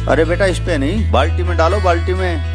अरे बेटा इस पे नहीं, बाल्टी में डालो, बाल्टी में।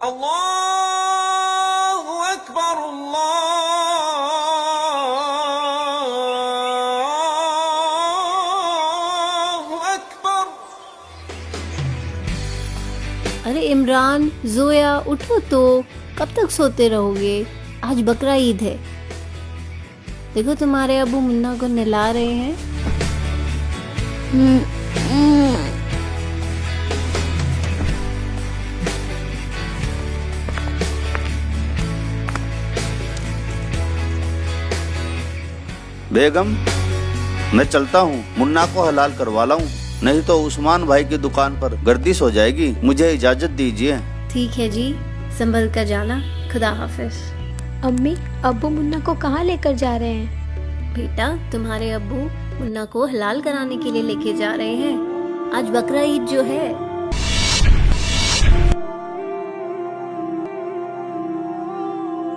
अल्लाहु अकबर, अल्लाहु अकबर। अरे इमरान, जोया, उठो तो। कब तक सोते रहोगे? आज बकरा ईद है। देखो तुम्हारे अबू मुन्ना को नहला रहे हैं। बेगम मैं चलता हूँ, मुन्ना को हलाल करवा लाऊं, नहीं तो उस्मान भाई की दुकान पर गर्दिश हो जाएगी। मुझे इजाजत दीजिए। ठीक है जी, संभल कर जाना। खुदा हाफिज। अम्मी, अब्बू मुन्ना को कहाँ लेकर जा रहे हैं? बेटा, तुम्हारे अब्बू मुन्ना को हलाल कराने के लिए लेके जा रहे हैं। आज बकरा ईद जो है।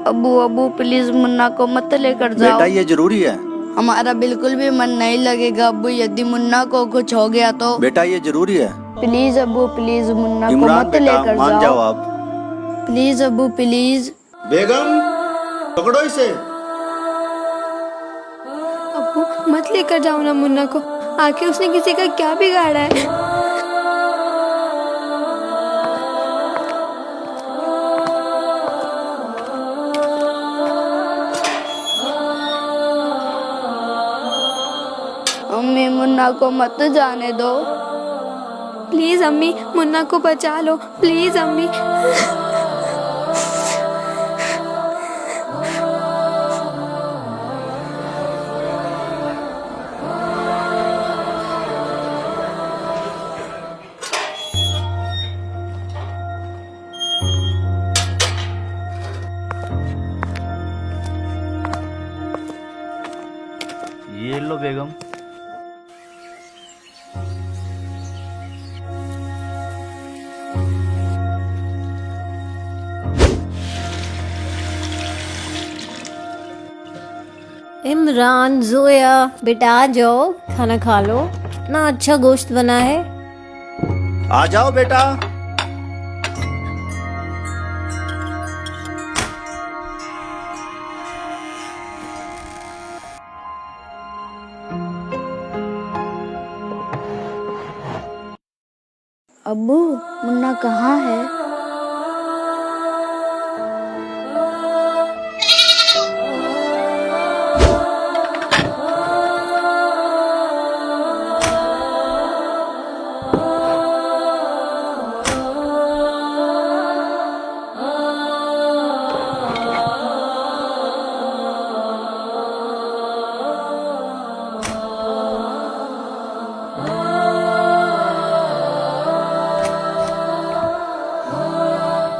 अबू अबू प्लीज मुन्ना को मत लेकर जाओ। बेटा ये जरूरी है। हमारा बिल्कुल भी मन नहीं लगेगा अबू, यदि मुन्ना को कुछ हो गया तो। बेटा ये जरूरी है। प्लीज अबू प्लीज मुन्ना को इमरान मत बेटा लेकर मान जाओ आप। Please Abu please. बेगम पकड़ो इसे। अब्बू मत लेकर जाओ ना मुन्ना को। आखिर उसने किसी का क्या बिगाड़ा है? अम्मी मुन्ना को मत जाने दो। प्लीज अम्मी, मुन्ना को बचा लो। प्लीज अम्मी। ये लो बेगम। इमरान, जोया, बेटा आ जाओ, खाना खा लो। ना अच्छा गोश्त बना है। आ जाओ बेटा। अब्बू मुन्ना कहाँ है?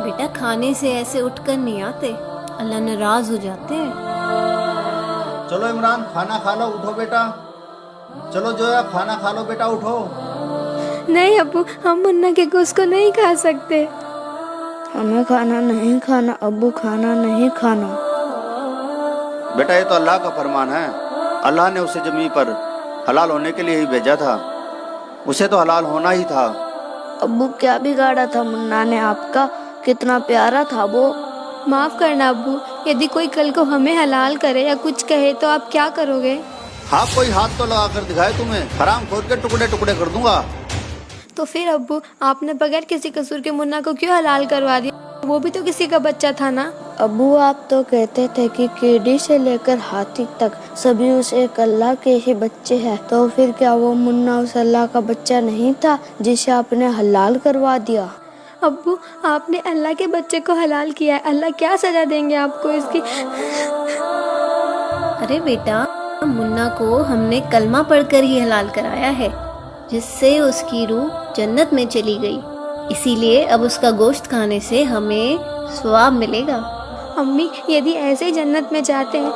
बेटा, खाने से ऐसे उठकर नहीं आते। अल्लाह नाराज हो जाते हैं। चलो इमरान खाना खा लो, उठो बेटा। चलो जोया खाना खा लो बेटा, उठो। नहीं अब्बू, हम मुन्ना के गोश्त को नहीं खा सकते। हमें खाना नहीं खाना अब्बू, खाना नहीं खाना। बेटा ये तो अल्लाह का फरमान है। अल्लाह ने उसे जमीन पर हलाल होने के लिए ही भेजा था, उसे तो हलाल होना ही था। अब्बू क्या बिगाड़ा था मुन्ना ने आपका, कितना प्यारा था वो। माफ करना अब्बू, यदि कोई कल को हमें हलाल करे या कुछ कहे तो आप क्या करोगे? हाँ कोई हाथ तो लगा कर दिखाए तुम्हें, हराम खोद के टुकड़े टुकड़े कर दूंगा। तो फिर अब्बू, आपने बगैर किसी कसूर के मुन्ना को क्यों हलाल करवा दिया? वो भी तो किसी का बच्चा था ना। अब्बू आप तो कहते थे कि कीड़ी से लेकर हाथी तक सभी उस एक अल्लाह के ही बच्चे हैं, तो फिर क्या वो मुन्ना उस अल्लाह का बच्चा नहीं था जिसे आपने हलाल करवा दिया? अब्बू, आपने अल्लाह के बच्चे को हलाल किया है, अल्लाह क्या सजा देंगे आपको इसकी? अरे बेटा, मुन्ना को हमने कलमा पढ़कर ही हलाल कराया है, जिससे उसकी रूह जन्नत में चली गई। इसीलिए अब उसका गोश्त खाने से हमें सवाब मिलेगा। अम्मी, यदि ऐसे ही जन्नत में जाते हैं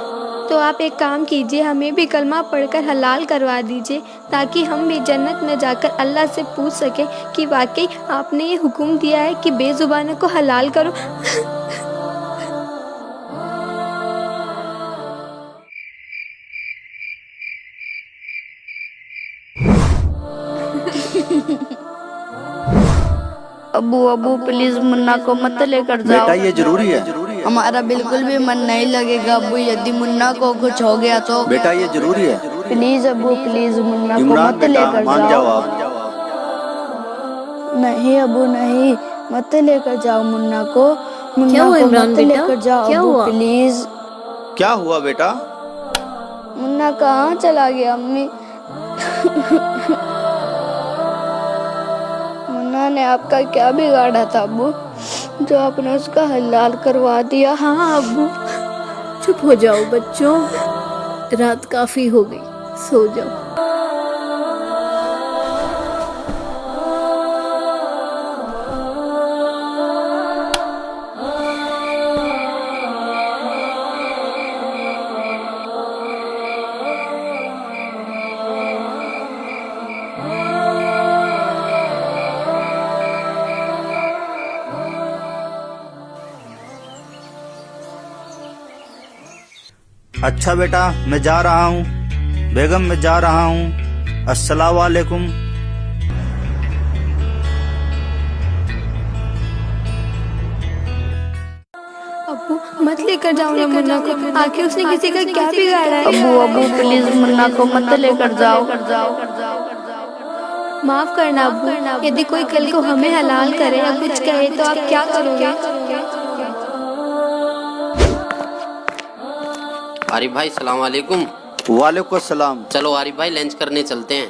तो आप एक काम कीजिए, हमें भी कलमा पढ़कर हलाल करवा दीजिए, ताकि हम भी जन्नत में जाकर अल्लाह से पूछ सके कि वाकई आपने ये हुक्म दिया है कि बेजुबानों को हलाल करो। अब्बू अब्बू प्लीज मुन्ना को मत लेकर जाओ। बेटा ये जरूरी है। हमारा बिल्कुल भी मन नहीं लगेगा अब्बू, यदि मुन्ना को कुछ हो गया तो। बेटा ये जरूरी है। प्लीज अब्बू प्लीज मुन्ना को इमरान मत बेटा लेकर मान जाओ आप। नहीं अब्बू नहीं, मत लेकर जाओ मुन्ना को। क्या मुन्ना हुआ को इमरान मत बेटा? लेकर जाओ क्या अब्बू हुआ? प्लीज। क्या हुआ बेटा? मुन्ना कहाँ चला गया अम्मी? मुन्ना ने आपका क्या बिगाड़ा था अब्बू, जो आपने उसका हलाल करवा दिया? हाँ अब्बू, चुप हो जाओ बच्चों, रात काफी हो गई, सो जाओ। अच्छा बेटा मैं जा रहा हूँ। बेगम मैं जा रहा हूँ। अस्सलाम वालेकुम। अब्बू, मत लेकर जाओ ना मुन्ना को, आखिर उसने किसी का क्या बिगाड़ा है? अब्बू अब्बू प्लीज मुन्ना को मत लेकर जाओ। माफ करना अब्बू, यदि कोई कल को हमें हलाल करे या कुछ कहे तो आप क्या करोगे? आरिफ भाई सलाम वालेकुम। वालेकुम सलाम। चलो आरिफ भाई लंच करने चलते हैं।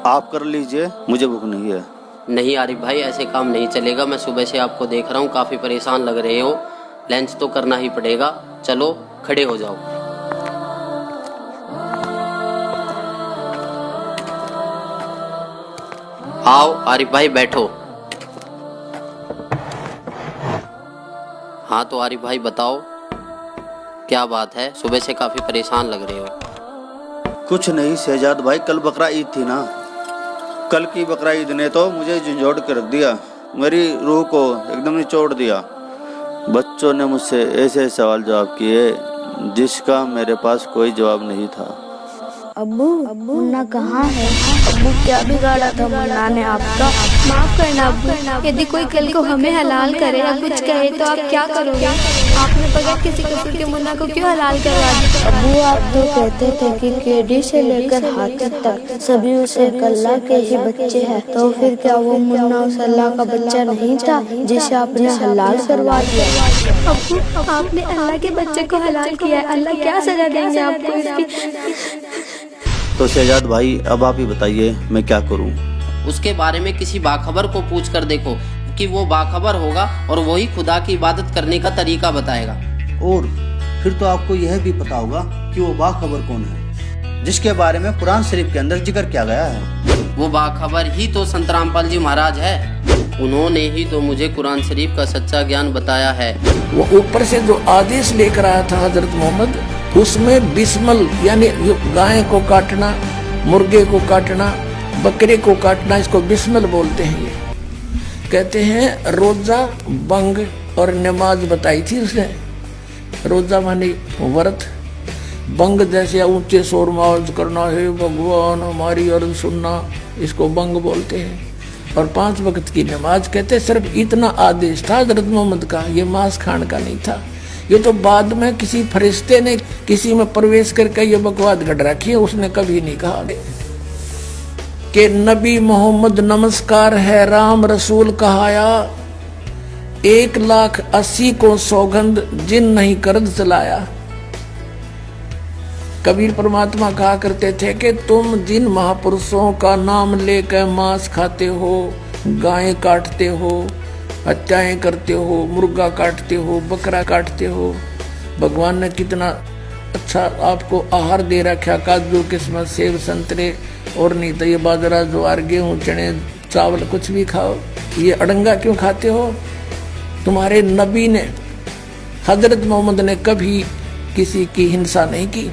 आप कर लीजिए, मुझे भूख नहीं है। नहीं आरिफ भाई ऐसे काम नहीं चलेगा, मैं सुबह से आपको देख रहा हूँ काफी परेशान लग रहे हो, लंच तो करना ही पड़ेगा। चलो खड़े हो जाओ। आओ आरिफ भाई बैठो। हाँ तो आरिफ भाई बताओ क्या बात है, सुबह से काफी परेशान लग रहे हो। कुछ नहीं शहजाद भाई, कल बकरा ईद थी ना, कल की बकरा ईद ने तो मुझे झंझोड़ के रख दिया, मेरी रूह को एकदम निचोड़ दिया। बच्चों ने मुझसे ऐसे सवाल जवाब किए जिसका मेरे पास कोई जवाब नहीं था। अब्बू मुन्ना कहाँ है? अब्बू क्या बिगाड़ा था मुन्ना ने आपका? माफ करना अब्बू, यदि कोई कल को हमें हलाल करे या कुछ कहे तो आप क्या करोगे? आपने बगैर किसी कसूर के मुन्ना को क्यों हलाल करवा दिया? अब्बू आप तो कहते थे कि कीड़ी से लेकर हाथी तक सभी उस एक अल्लाह के ही बच्चे हैं, तो फिर क्या वो मुन्ना उस अल्लाह का बच्चा नहीं था जिसे आपने हलाल करवा दिया? अब्बू, आपने अल्लाह के बच्चे को हलाल किया है, अल्लाह क्या सजा देंगे आपको इसकी? तो शहजाद भाई अब आप ही बताइए मैं क्या करूं? उसके बारे में किसी बाखबर को पूछ कर देखो कि वो बाखबर होगा और वही खुदा की इबादत करने का तरीका बताएगा। और फिर तो आपको यह भी पता होगा कि वो बाखबर कौन है जिसके बारे में कुरान शरीफ के अंदर जिक्र किया गया है। वो बाखबर ही तो संत रामपाल जी महाराज है। उन्होंने ही तो मुझे कुरान शरीफ का सच्चा ज्ञान बताया है। वो ऊपर से जो आदेश लेकर आया था हजरत मोहम्मद, उसमें बिस्मल यानी गाय को काटना, मुर्गे को काटना, बकरे को काटना, इसको बिस्मल बोलते हैं। ये कहते हैं रोजा, बंग और नमाज बताई थी उसने। रोजा माने व्रत, बंग जैसे ऊंचे शोर में आवाज करना, हे भगवान हमारी अर्ज सुनना, इसको बंग बोलते हैं। और 5 वक्त की नमाज कहते सिर्फ इतना आदेश था हजरत मोहम्मद का, ये मांस खाने का नहीं था। ये तो बाद में किसी फरिश्ते ने किसी में प्रवेश करके ये बकवाद गढ़ रखी है, उसने कभी नहीं कहा कि नबी मोहम्मद नमस्कार है राम रसूल कहाया, 1,80,000 को सौगंध जिन नहीं करद चलाया। कबीर परमात्मा कहा करते थे कि तुम जिन महापुरुषों का नाम लेकर मांस खाते हो, गायें काटते हो, हत्याएं करते हो, मुर्गा काटते हो, बकरा काटते हो, भगवान ने कितना अच्छा आपको आहार दे रखा, काजू किस्मत सेब संतरे, और नहीं तो ये बाजरा ज्वार गेहूं चने चावल कुछ भी खाओ, ये अड़ंगा क्यों खाते हो? तुम्हारे नबी ने हजरत मोहम्मद ने कभी किसी की हिंसा नहीं की।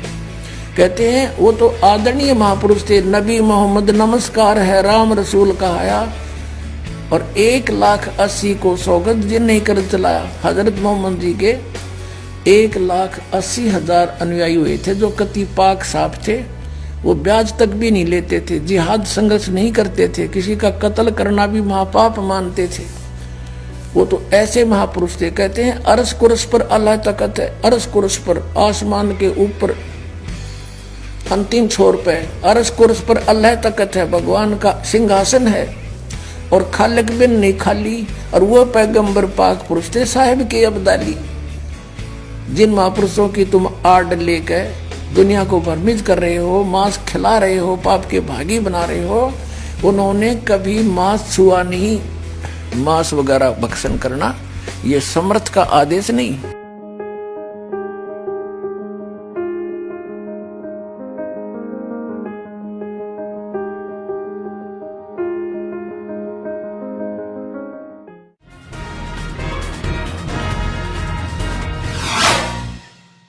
कहते हैं वो तो आदरणीय महापुरुष थे। नबी मोहम्मद नमस्कार है राम रसूल कहाया, और 1,80,000 को सौगंध जिन नहीं कर चलाया। हजरत मोहम्मद जी के 1,80,000 अनुयायी हुए थे जो कति पाक साफ थे। वो ब्याज तक भी नहीं लेते थे, जिहाद संघर्ष नहीं करते थे, किसी का कत्ल करना भी महापाप मानते थे। वो तो ऐसे महापुरुष थे। कहते हैं अरस कुरस पर अल्लाह तकत है, अरस कुरस पर आसमान के ऊपर अंतिम छोर पे अरस कुरस पर अल्लाह तकत है, भगवान का सिंहासन है, और खालिक बिन नहीं खाली, और वो पैगंबर पाक पुरुष थे साहिब के अब्दाली। जिन महापुरुषों की तुम आड़ लेकर दुनिया को भ्रमित कर रहे हो, मांस खिला रहे हो, पाप के भागी बना रहे हो, उन्होंने कभी मांस छुआ नहीं। मांस वगैरह भक्षण करना ये समर्थ का आदेश नहीं।